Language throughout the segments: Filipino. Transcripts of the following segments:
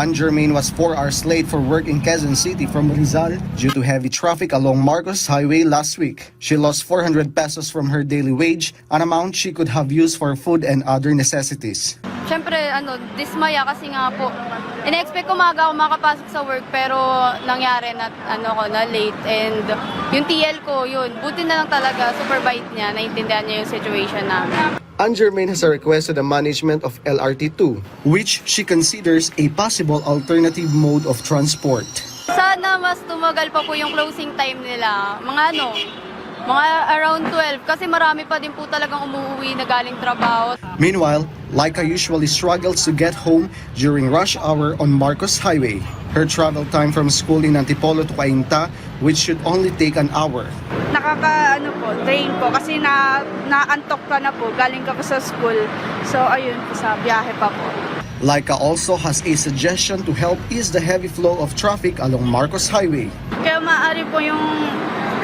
Ann Germain was 4 hours late for work in Quezon City from Rizal due to heavy traffic along Marcos Highway last week. She lost 400 pesos from her daily wage, an amount she could have used for food and other necessities. Siyempre, dismaya kasi nga po. Ina-expect ko maaga ako makapasok sa work pero nangyari na late, and yung TL ko, yun, buti na lang talaga, super bait niya, naintindihan niya yung situation namin. Ann Germain has a request to the management of LRT2, which she considers a possible alternative mode of transport. Sana mas tumagal pa po yung closing time nila. Mga around 12 kasi marami pa din po talagang umuwi na galing trabaho. Meanwhile, Laika usually struggles to get home during rush hour on Marcos Highway. Her travel time from school in Antipolo to Cainta, which should only take an hour. Train po kasi naantok ka na po, galing ka pa sa school. So ayun po, sa biyahe pa po. Laika also has a suggestion to help ease the heavy flow of traffic along Marcos Highway. Kaya maaari po yung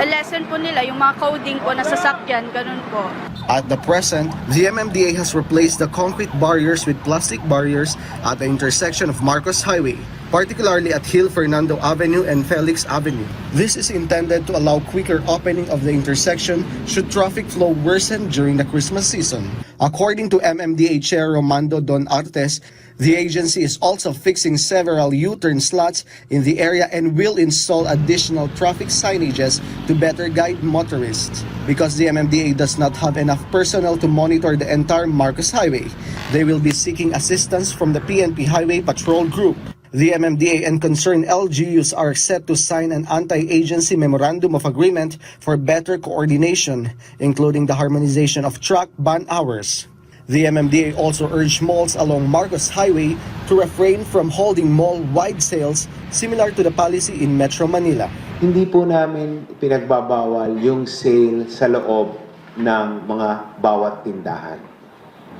lesson po nila, yung mga coding po na sasakyan, ganun po. At the present, the MMDA has replaced the concrete barriers with plastic barriers at the intersection of Marcos Highway, particularly at Hill Fernando Avenue and Felix Avenue. This is intended to allow quicker opening of the intersection should traffic flow worsen during the Christmas season. According to MMDA Chair Romando Don Artes, the agency is also fixing several U-turn slots in the area and will install additional traffic signages to better guide motorists. Because the MMDA does not have enough personnel to monitor the entire Marcos Highway, they will be seeking assistance from the PNP Highway Patrol Group. The MMDA and concerned LGUs are set to sign an anti-agency memorandum of agreement for better coordination, including the harmonization of truck ban hours. The MMDA also urged malls along Marcos Highway to refrain from holding mall-wide sales similar to the policy in Metro Manila. Hindi po namin pinagbabawal yung sale sa loob ng mga bawat tindahan.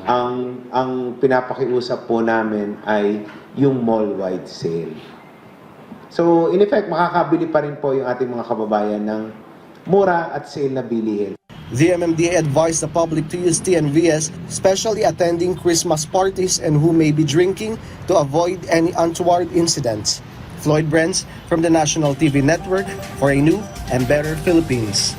Ang pinapakiusap po namin ay yung mall-wide sale. So, in effect, makakabili pa rin po yung ating mga kababayan ng mura at sale na bilihin. The MMDA advised the public to use TNVS, especially attending Christmas parties and who may be drinking, to avoid any untoward incidents. Floyd Brents from the National TV Network for a new and better Philippines.